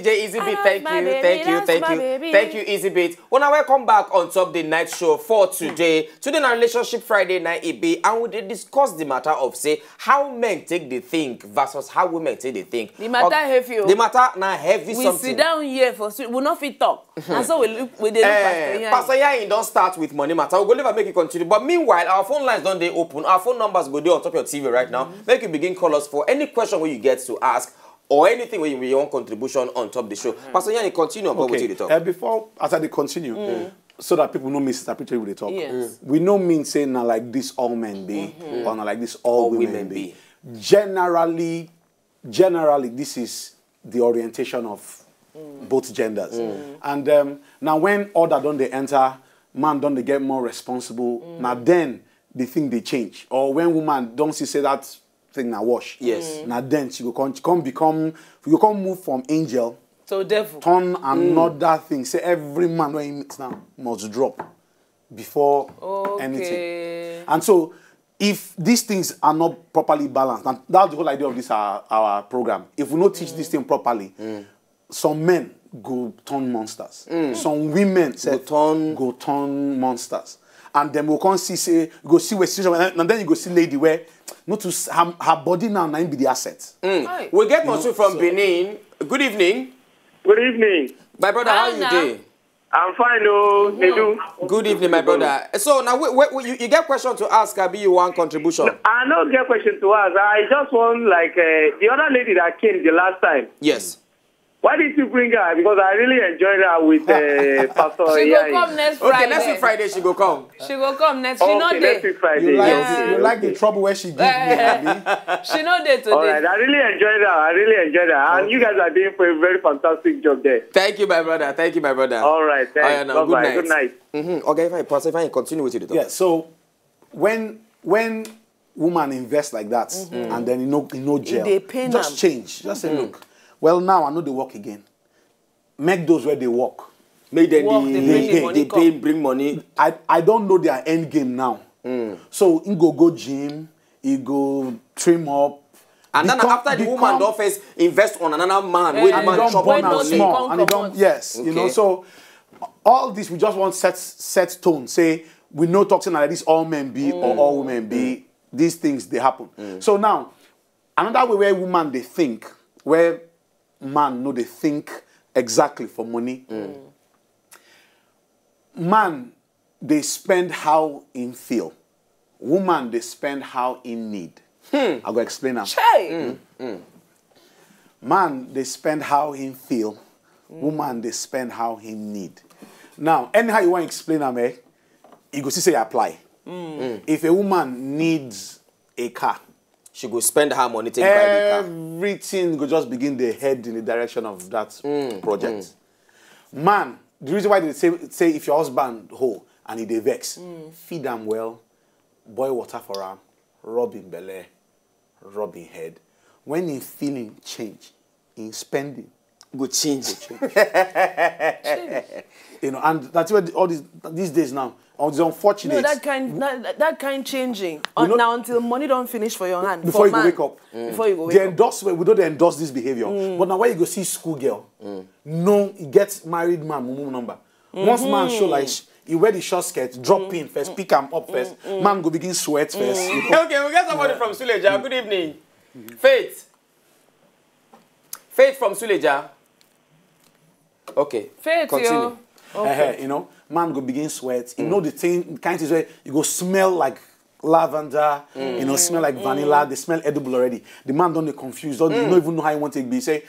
DJ Easybit, thank you, Easybit. When I welcome back on top the night show for today, today na Relationship Friday night it be, and we did discuss the matter of say how men take the think versus how women take the think. The matter heavy. The matter na heavy something. We sit down here for we not fit talk, and so we dey look Pastor Yain don't start with money matter. We'll go never make it continue. But meanwhile, our phone lines don't they open. Our phone numbers go there on top of your TV right now. Make you begin call us for any question where you get to ask. Or anything where you want contribution on top of the show. Pastor Yanni, continue about what you talk. Before, as I continue, so that people don't misinterpret what they talk. We no mean saying now like this all men be, or not like this all women be. Generally, this is the orientation of both genders. And now when order don't they enter, man don't they get more responsible. Now then, the thing they change. Or when woman don't say that thing now wash. Yes. Now then she go come move from angel to devil. Turn another thing. Say every man when he meets now must drop before anything. And so if these things are not properly balanced, and that's the whole idea of this our program. If we don't teach this thing properly, some men go turn monsters. Some women go turn monsters. And then we'll come see go see where situation, and then you go see lady where not to her body now be the asset. We get Masu from Benin. Good evening. Good evening. My brother, how you doing? I'm fine, Edu. Good evening, my brother. So now you get question to ask, Abi, you want contribution? No, I don't get question to ask. I just want like the other lady that came the last time. Yes. Why did you bring her? Because I really enjoyed her with Pastor She go come next Friday. Okay, next week Friday she go come. She go come next. She not there. Next week Friday. You like the trouble where she gives me, Abi? She not there today. All right, I really enjoyed her. And you guys are doing a very fantastic job there. Thank you, my brother. Thank you, my brother. All right, thanks. Bye-bye. Good night. Okay, if I continue with you. Yeah, so when woman invests like that, and then you know jail, just change. Just say, look, well, now I know they work again. Make those where they work. Make them they bring money. I don't know their end game now. So you go gym, you go trim up. And then after the woman don't first invest on another man, where the man chop on small. And you know, so all this we just want set tone. Say we no talking like this all men be or all women be. These things they happen. So now another way where woman they think, where man no they think exactly for money. Man they spend how in feel. Woman they spend how in need. I go explain now. Man they spend how in feel. Woman they spend how in need. Now anyhow you want to explain them, you go see say apply. If a woman needs a car, she go spend her money to buy the car. Everything go just begin to head in the direction of that project. Man, the reason why they say if your husband whole and he dey vex, feed them well, boil water for him, rub him belly, rub him head. When he feeling change, in spending, go change. You know, and that's why all these days now. It's unfortunate. No, that kind changing. Now until money don't finish for your hand. Before you go wake up. Before you go wake up. Endorsement, we don't endorse this behavior. But now when you go see schoolgirl, no, he gets married man, mumu number. Once man show like he wear the short skirt, drop in first, pick him up first. Man go begin sweat first. Okay, we get somebody from Suleja. Good evening. Faith. Faith from Suleja. Okay. Faith, continue. Okay. You know, man go begin sweat. You know the thing, kind of way you go smell like lavender, you know, smell like vanilla. They smell edible already. The man don't get confused. Don't even know how he want to be. Say,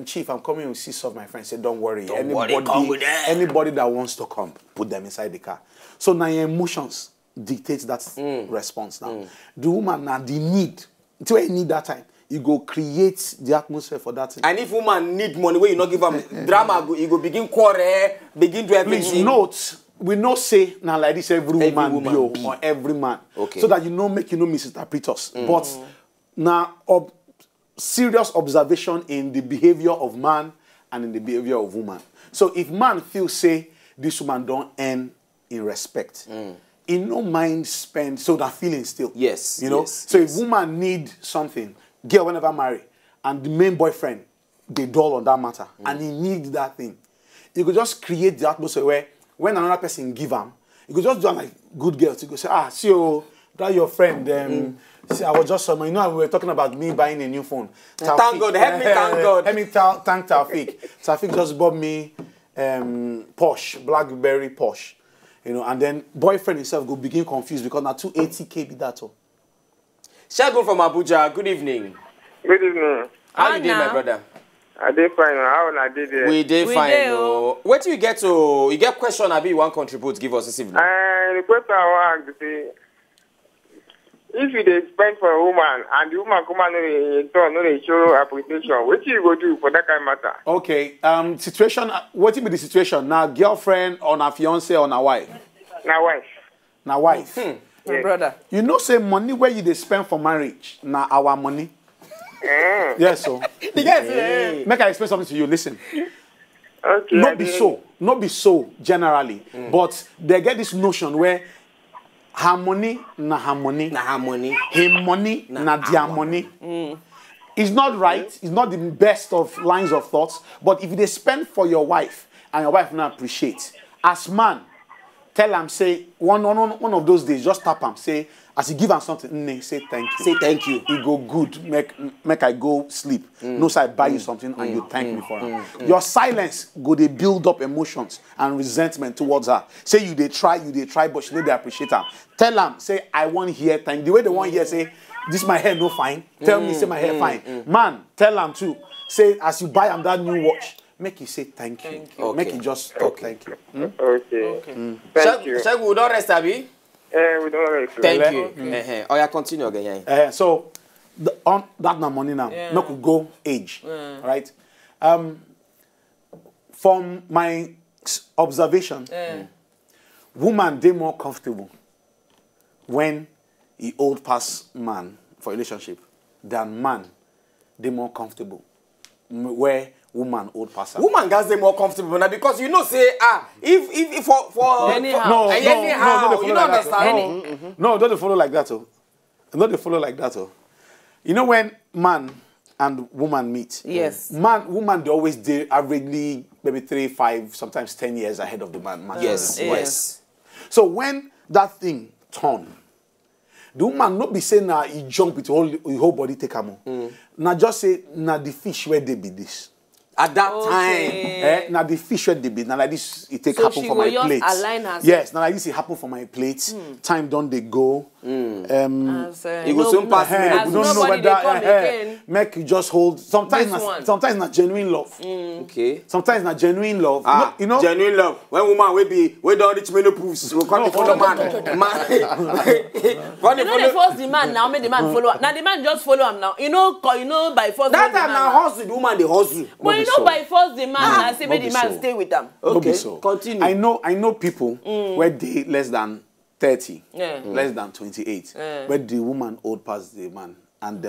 Chief, I'm coming with 6 of my friends. Say, don't worry. Anybody that wants to come, put them inside the car. So now your emotions dictate that response now. The woman now the need. Until you need that time. You go create the atmosphere for that thing. And if woman need money, where you not give them drama, you go begin quarrel, begin to everything. Please note, we no say now like this every woman be or every man. Okay. So that you know make you know misinterpret us. But now serious observation in the behavior of man and in the behavior of woman. So if man feels say this woman don't earn in respect, in no mind spend so that feeling still. Yes. You know? If woman need something, girl whenever marry, and the main boyfriend they dull on that matter, and he needs that thing. You could just create the atmosphere where when another person give him, you could just do like good girls. You could say, see, oh, that your friend. See, I was just we were talking about me buying a new phone. Thank God, help me, thank God. Help me thank Taufik. Taufik just bought me Porsche, BlackBerry Porsche. And then boyfriend himself go begin confused because now 280K be that all. Shagun from Abuja, good evening. Good evening. How you doing, my brother? I did fine. How I did it? We did fine. What do you get to? You get question? Abi, you want contribute? Give us this evening. The question I want to say, if you dey spend for a woman and the woman come and no dey show appreciation, what you go do for that kind of matter? Okay. Situation. What will be the situation? Now, girlfriend or na fiance or na wife? Na wife. Na wife. My brother. You know, say money where you dey spend for marriage. Na our money. Yes, so. Make I explain something to you. Listen. Okay. Not be so generally, but they get this notion where her money na her money, him money na their money. It's not right. It's not the best of lines of thoughts. But if they spend for your wife and your wife not appreciate, as man, tell him say one of those days, just tap him say. As you give him something, say thank you. Say thank you. It go good. Make I go sleep. No, so I buy you something and you thank me for it. Your silence go they build up emotions and resentment towards her. Say you they try, but she know they appreciate her. Tell them, say I want here thank. The way they want here, say this my hair no fine. Tell me, say my hair fine. Man, tell them too. Say as you buy him that new watch, make you say thank you. Okay. Make you just talk thank you. Okay. Thank you. Shagun, we don't rest, Abi. We don't rest. Thank you. Oh, yeah, continue again. So, on that na money now. No could go age, right? From my observation, woman they more comfortable when he old past man for relationship than man they more comfortable where woman old past. Woman guys they more comfortable now because you know say if for anyhow. No, you don't understand. No, don't follow like that. Not they follow like that. You know when man and woman meet. Yes. Woman they always they averagely maybe 3, 5, sometimes 10 years ahead of the man. Yes. So when that thing turn, the woman not be saying na he jump with the whole body take am. Now just say na the fish where they be this. At that time, now the fish where they be now like this it take So happen she for will my just plate. align herself. Yes, now like this it happen for my plate. Time don't they go. you go soon pass We don't know nobody they come whether again. make you just hold. Sometimes not genuine love. Okay. Sometimes not genuine love. You know. Genuine love. When woman we don't reach menopause, we come to follow man. When they force the man now, make the man follow. Now the man just follow him now. You know by force. That time now hustle the woman they hustle. But you know by force the man, I say make the man stay with them. Okay. So. Continue. I know people where they less than 30, less than 28, where the woman old past the man and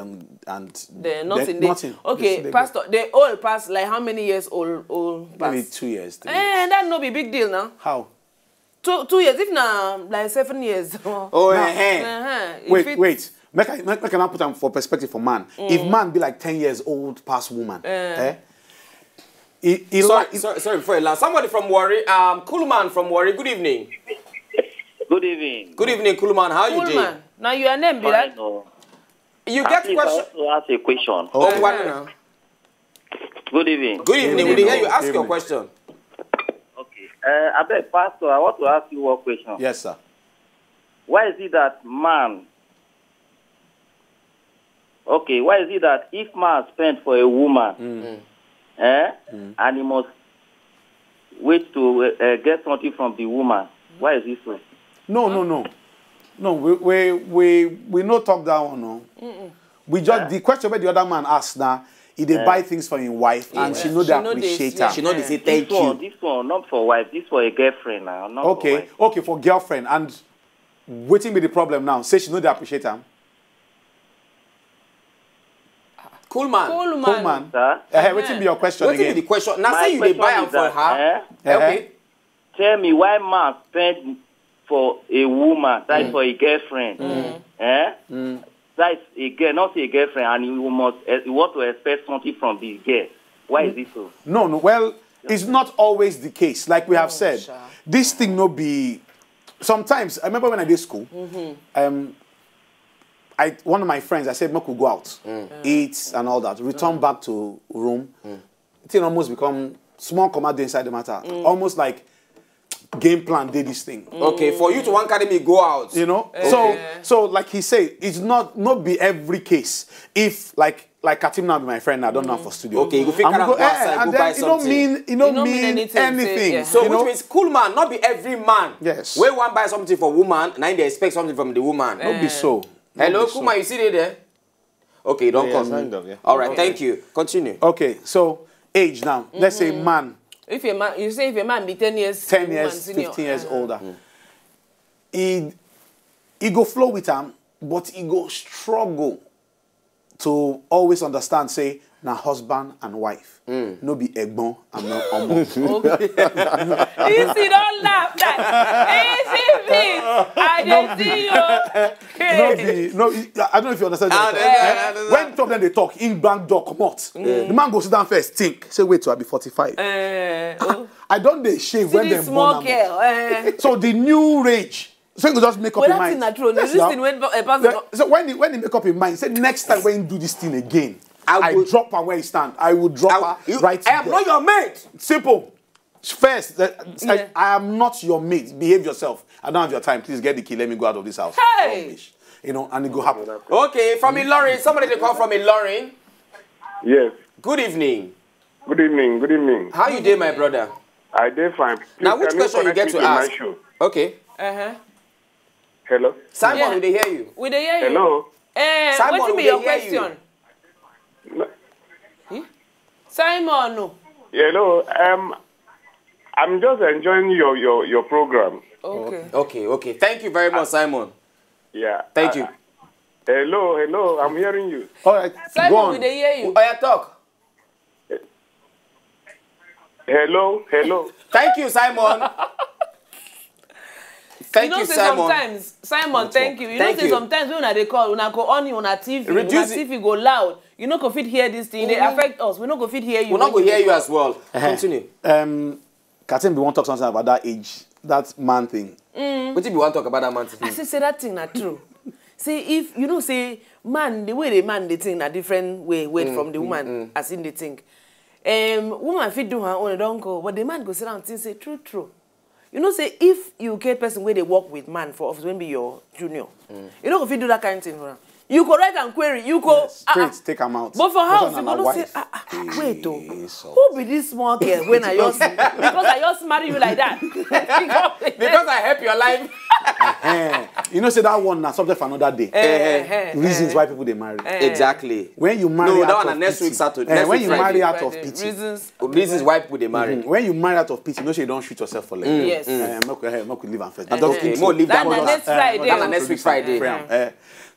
They're nothing. Nothing. Okay, pastor, they old past like how many years old past? Maybe 2 years. 3 years. That no be big deal now. How? 2 years, if not like 7 years. Wait. Make I now put them for perspective for man. If man be like 10 years old past woman, Sorry, before you land. Somebody from Warri, Coolman from Warri. Good evening. Good evening. Good evening, Coolman. How you doing? Coolman. Now your name be like? You get question. I want to ask a question. Oh, what now? Good evening. Good evening. We hear you ask your question. Okay. I beg, Pastor, I want to ask you one question. yes, sir. Why is it that man... Okay, why is it that if man spend for a woman, and he must wait to get something from the woman, why is this so? No, we no talk that one, no. We just the question where the other man asked now, if they buy things for his wife and she know they appreciate her. She know they say thank you. This one, not for wife, this for a girlfriend now. Not for wife. Okay, for girlfriend. And waiting be the problem now. Say she know they appreciate her. Coolman. Waiting be your question Waiting again. be the question. Now My say you they buy question them is for her. Okay. Tell me why man spend for a woman, that is for a girlfriend. That is a girl, not a girlfriend, and you want to expect something from the girl. Why is it so? No, well, it's not always the case. Like we have said, sure. this thing no be. Sometimes I remember when I did school. One of my friends, I said, "Make we go out, eat and all that. Return back to room. It thing almost become small command inside the matter. Almost like game plan did this thing. Okay, for you to one academy go out. You know, so like he said, it's not be every case. If like Katim now be my friend, I don't know for studio. Okay, you go fit go outside, go buy something. It don't mean anything. Yeah. So which means cool man, not be every man. Yes. When one buy something for woman, now they expect something from the woman. Don't be so. Hello, Kuma, you see it there? Okay, don't come. Kind of, yeah. All right, thank you. Continue. Okay, so age now. Let's say man. If a man, you say if a man be 10 years, 10 years, 15 years older. He go flow with him, but he go struggle to always understand, say, na husband and wife. No be egbon and no omo. You see, don't laugh. I don't see you. I don't know if you understand. When two of them they talk, in bank door come out. The man go sit down first, think. Say, wait till I be 45. I don't they shave when they born. So the new rage. So you just make up your mind. So when he make up your mind, say next time when you do this thing again, I drop her where he stand. I will drop her right. I am not your mate. Simple. First, I am not your mate. Behave yourself. I don't have your time. Please get the key. Let me go out of this house. Hey. You know, and it go happen. Okay, from Ilorin. Somebody they call from Ilorin. Yes. Good evening. Good evening. Good evening. How you doing, my brother? I did fine. Please, Now, which question you get to ask? Okay. Hello. Simon, Yeah. will they hear you? Will they hear you? Hello. Simon, what will be they your hear you? question? Simon, no. Hello. I'm just enjoying your program. Okay. Okay. Thank you very much, Simon. Yeah. Thank you. Hello. I'm hearing you. All right. Simon, go on. will they hear you? Oh, yeah, talk. Hello. Thank you, Simon. Thank you, say Simon. sometimes, Simon, thank you. You know, Thank say you. sometimes when they call, when I go on you on a TV, Reduce when TV go loud, you know, go fit hear this thing. They affect us. We not go fit hear you. We're not going to hear you as well. Continue. Katim, we want to talk something about that age, that man thing. What if you want to talk about that man? I say that thing not true. See, if you know, say man, the way the man they think a different way from the woman as in the think. Woman fit do her own, don't go, but the man go sit down and say true. You know, say if you get person where they work with man for office, when be your junior, you know, if you do that kind of thing for them, you go write and query, you go straight take them out. But for house, you go say, wait, who be this small girl when I just because I just marry you like that? Because I help your life. You know, say that one now subject for another day. Reasons why people they marry. Exactly. When you marry, no, that one next week Saturday. When you marry out of pity, reasons why people they marry. When you marry out of pity, you know, say you don't shoot yourself for leg. Yes. Make we leave and first. Okay, more leave that one. Next Friday. That's next week Friday.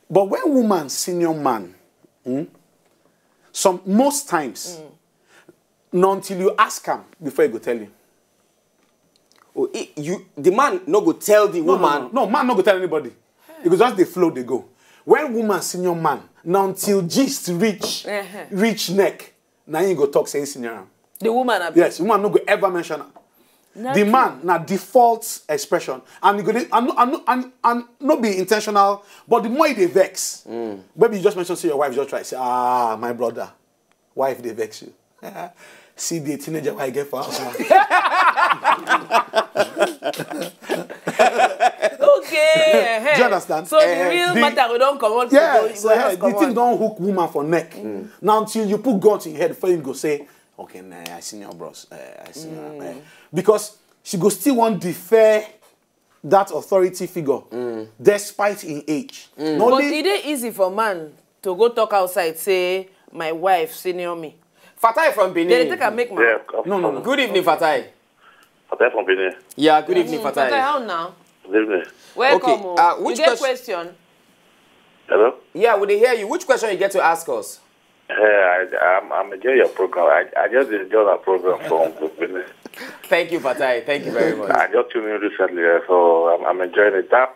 But when woman, senior man, most times, not until you ask him before he go tell you. Oh, the man no go tell the woman. No, man no go tell anybody. It goes just they flow, they go. When woman, senior man, not until gist reach neck, now you go talk saying senior. The woman. Yes, woman no go ever mention her. The man, na default expression, and you go and not be intentional, but the more they vex, maybe you just mention say your wife just try say, my brother, wife they vex you. See the teenager I get for house. Okay. Do you understand? So the real matter we don't come on. Yes, the thing don't hook woman for neck. Now until you put guns in your head, before you go say, okay, nah, I seen your bros. I seen her. Because she go still want defer that authority figure, despite in age. But it is easy for man to go talk outside, say, my wife senior me. Fatai from Benin. They take a make man. Yeah, No. Good evening, Fatai. Fatai from Benin. Yeah, good evening, Fatai. Fatai, how now? Good evening. Welcome. Okay, which you get question? Hello? Yeah, will they hear you? Which question you get to ask us? I'm enjoying your program. I just enjoy that program from Benin. Thank you, Fatai. Thank you very much. I just tuned in recently, so I'm enjoying it. That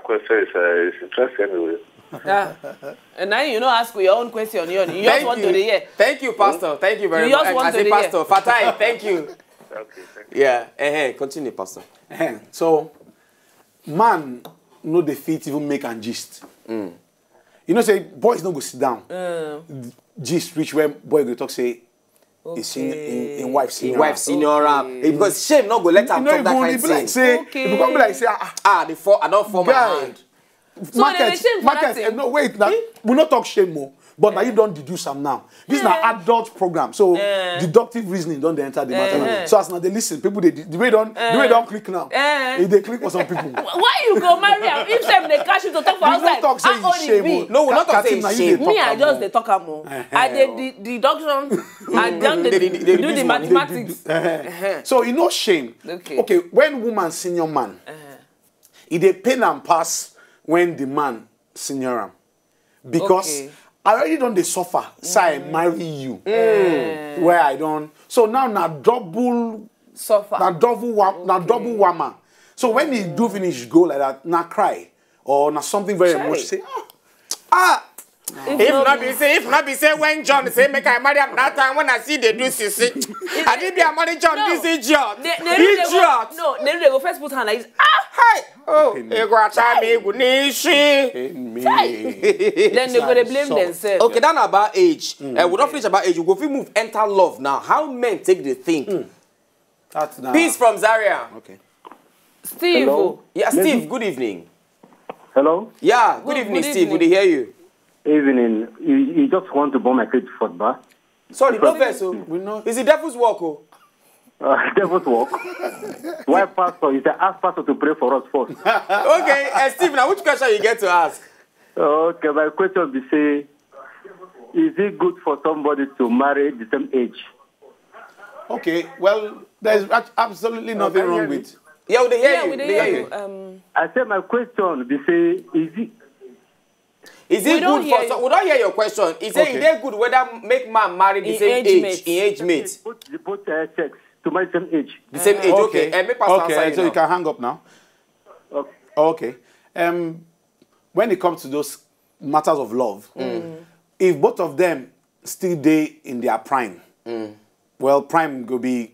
question is interesting anyway. And now you know ask your own question. You just want to hear. Thank you, Pastor. Thank you very You much. just want I say, to Pastor, Fatai, thank you. Okay, thank you. Yeah, continue, Pastor. So, man, no defeat even make and gist. You know, say boys don't go sit down. Gist reach where boy go talk say, in wife senior. Wife senior, because shame not go let her talk that kind of thing. Say, it become like say, I don't form my hand. So market, no wait, now we not talk shame more. But now you don't deduce them now. This is an adult program, so deductive reasoning don't enter the matter. So as now they listen, people the way don't click now. If they click for some people. Why you go marry am if them they catch you to talk for outside? Talk say shame. No, we not talk say shame. Me, I just they talk more. I did the deduction. I done do the mathematics. So you know shame. Okay, when woman senior man, it dey pain and pass when the man senior am, because I already don't they suffer. So I marry you, where I don't. So now double suffer. Now double whammer. So when he do finish go like that, now cry or now something very emotional. Say, If not be say when John say make I marry him that time when I see they do sissy. I did be a marry John this idiot. Idiot. No, they go first put hand like this. Hi. Oh, you go try me good nishi. Then they go to blame themselves. Okay, then about age. We don't finish about age. We go move enter love now. How men take the thing. That's now. Peace from Zaria. Okay. Steve. Hello? Yeah, Steve, good evening. Hello? Yeah, good evening, Steve. Good to hear you. Evening. You just want to bomb my kid football? Sorry, no vessel. We know. Is it devil's work? Devil's work. Why pastor? You say ask pastor to pray for us first. Okay, Steve, now which question you get to ask? Okay, my question be say, is it good for somebody to marry the same age? Okay, well, there's absolutely nothing wrong with. Yeah, they hear you. They hear you. I said my question be say, is it good for some? We don't hear your question. He say, is it good whether make man marry the same age, in age mate? Both sex to my same age. The same age, okay. Okay, so you can hang up now. Okay. When it comes to those matters of love, if both of them still day in their prime, well, prime will be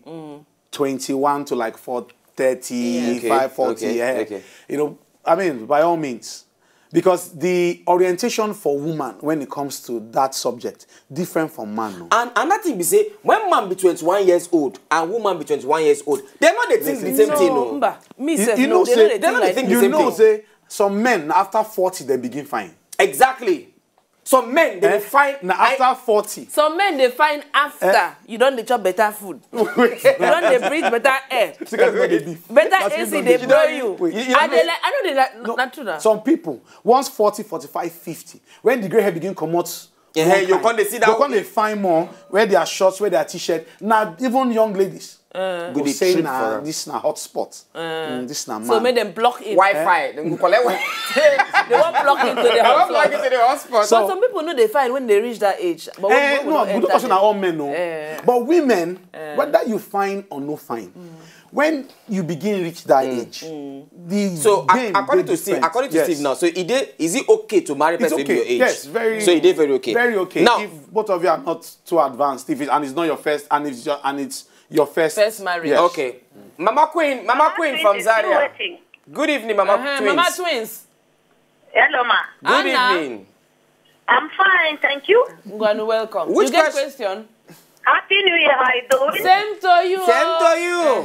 21 to like 35, 40. Okay. You know, I mean, by all means. Because the orientation for woman when it comes to that subject different from man. No? And another thing we say, when man be 21 years old and woman be 21 years old, they're not the thing the same thing. No. You know, say some men after 40 they begin fine. Exactly. Some men they find after 40. Some men they find after you don't chop better food. You don't breathe better air. Better AC they blow you. I know they not true. Some people once 40, 45, 50, when the grey hair begin come out, you can't see that. You can't find more where they are shorts, where they are t-shirt. Now even young ladies. Good say this is a hot spot. This is a man. So make them block in. Wi-Fi. They won't block into the hotspot. So some people know they find when they reach that age. But we don't question all men, no. But women, whether you find or no find, when you begin reach that age, the game according to Steve now, so is it okay to marry person your age? Yes, very. So it is very okay. Very okay. Now, if both of you are not too advanced, and it's not your first, and it's your first marriage. Yes. Okay. Mama Queen from Zaria. Good evening, Mama Twins. Mama Twins. Hello, ma. Good evening. I'm fine, thank you. Welcome. Which you get question? Happy New Year, how you doing? Same to you. Same to you.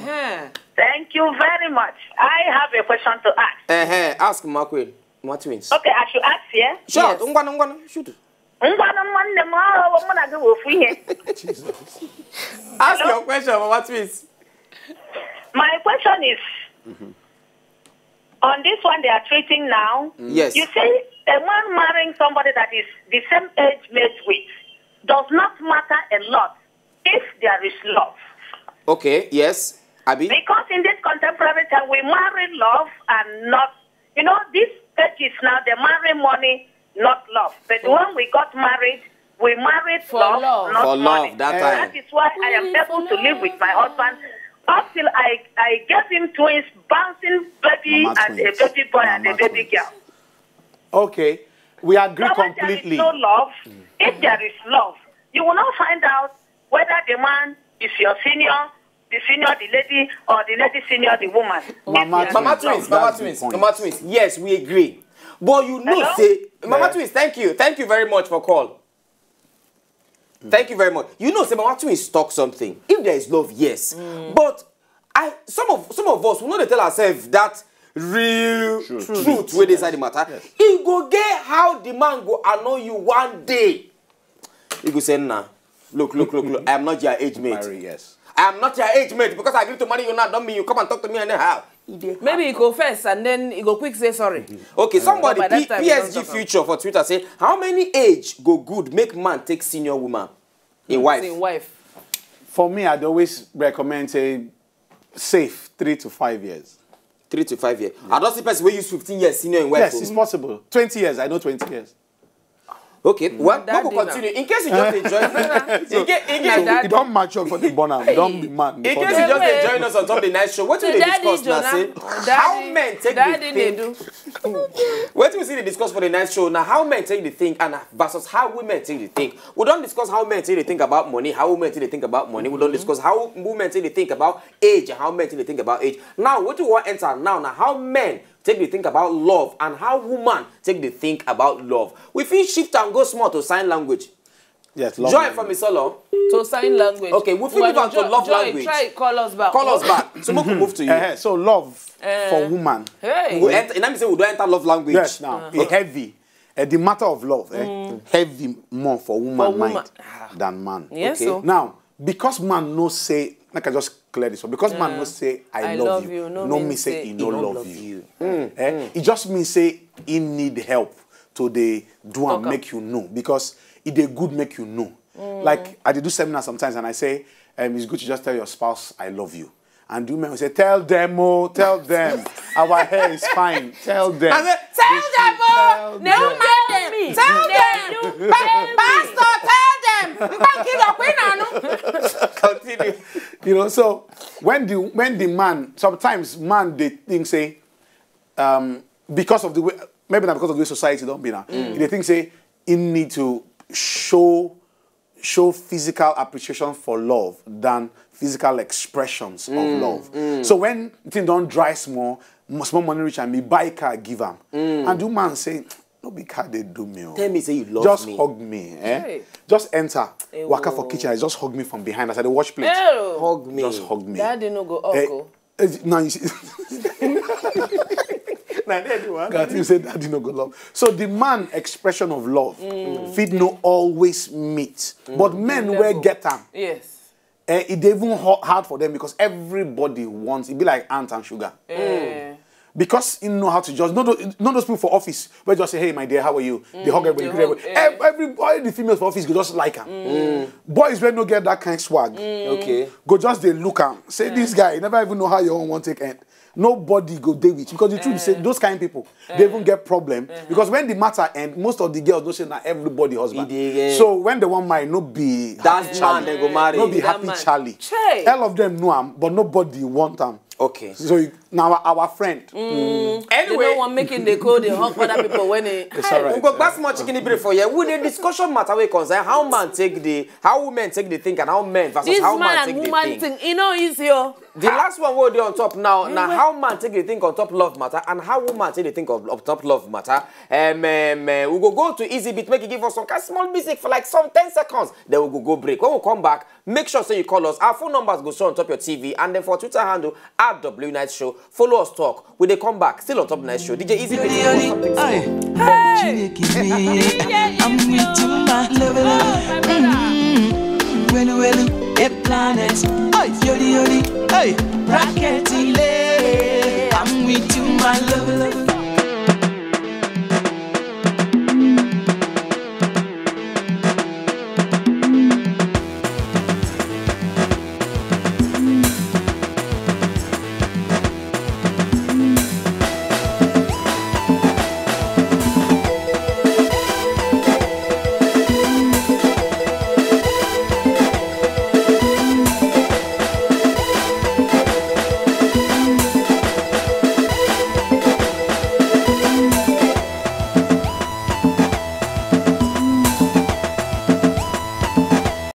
Thank you very much. I have a question to ask. Ask Mama Queen. Mama Twins. Okay, I should ask, yeah? Sure. Yes. Shoot. Ask your question, Mama Twins. My question is, on this one they are treating now, yes. You say a man marrying somebody that is the same age mate with does not matter a lot if there is love. Okay, yes. Abi? Because in this contemporary time, we marry love and not, this age is now they marry money, not love. But when we got married, we married for love, not for money. Love, that time. That is why I am able to live with my husband until I gave him twins, bouncing baby and a baby boy and a baby girl. Okay. We agree so completely. There is no love. If there is love, you will not find out whether the man is your senior, the lady, or the lady senior, the woman. Mama twins. Yes, we agree. But you know, say, Mama twins, thank you very much for call. Thank you very much. You know, say Mama twins talk something. If there is love, yes. But some of us will not tell ourselves that real truth where they say the matter. Yes. He go get how the man go annoy you one day. He go say, nah, look, I am not your age mate. Yes. I am not your age mate because I agree to marry you now. Don't mean you come and talk to me anyhow. Maybe he go first and then he go quick say sorry. Okay, somebody PSG Future for Twitter say, how many age go good make man take senior woman in wife? For me, I'd always recommend say safe 3 to 5 years. 3 to 5 years. I don't see person where use 15 years senior in wife. Yes, it's possible. 20 years. I know 20 years. Okay, well, we will continue. In case you just enjoy, you don't mature for the bonus. Don't be mad. In case you just join us on top of the night show, what will they discuss now? Say how men take the thing. What do we see they discuss for the night show now? How men take the thing and versus how women take the thing. We don't discuss how men take the thing about money. How women take the thing about money. We don't discuss how women take the thing about age and how men take the thing about age. Now, what do you want to enter now? Now, how men take the think about love and how woman take the think about love. We feel shift and go small to sign language. Yes, love. Joy from Isolo. To sign language. Okay, we feel move on to love language. Try call us back. Call us back. So we can move to you. So love for woman. Hey. And let me say we don't enter love language. Yes, now. Heavy. The matter of love, heavy more for woman mind than man. Yes, okay. Now, because man no say, like I just clear this one, because man no say I love you, no me say he no love you. It just means say he need help to the do and make you know, because it dey good make you know. Like I do seminar sometimes and I say it's good to just tell your spouse I love you. And women will say, tell them, oh, tell them. Our hair is fine. Tell them. I said, tell them, oh. No, tell them. Pastor, tell them. You can't keep up. Continue. You know, so when the man, sometimes man, they think, say, because of the way, maybe not because of the way society don't be now, they think, say, you need to show physical appreciation for love than physical expressions of love. So when things don't dry small money reach and me buy car give them. And the man say, no big car they do me. Tell me say you love just me. Just hug me. Hey. Just enter. Waka for kitchen. Just hug me from behind. As I watch plate. Hug me. Just hug me. Daddy no go uncle. Now you see. God, you say daddy no go love. So the man expression of love feed no always meet. But men will get them. Yes. It's even hard for them because everybody wants it. Be like ant and sugar. Because you know how to just not those people for office where just say, hey my dear, how are you? They hug everybody. Everybody the females for office go just like them. Boys will not get that kind of swag. Okay. Go just they look am. Say this guy, you never even know how your own want take end. Nobody go deal with you because the truth is say those kind of people they even get problem because when the matter end, most of the girls don't say that everybody husband. So when the one marry, no be that man they go marry. No be happy Charlie. All of them know him, but nobody want him. Okay. So now our friend. Anyway, they don't want making the code they hug other people when they. It's alright. We go back small chicken bread for you. Would the discussion matter we concern how women take the thing and how men versus this how man man take and the woman thing. You know easier. The last one we'll do on top now. Now how man take the thing on top love matter and how woman take the thing of top love matter. We go to easy bit, make it give us some kind of small music for like some 10 seconds. Then we go break. When we come back, make sure you call us. Our phone numbers go show on top of your TV and then for Twitter handle @WNightShow. Follow us talk. When they come back, still on top of Night Show. DJ Easy bit. Hey, I'm with you, my love. Well, a planet. Yodi, hey, rocket delay. I'm with you, my love.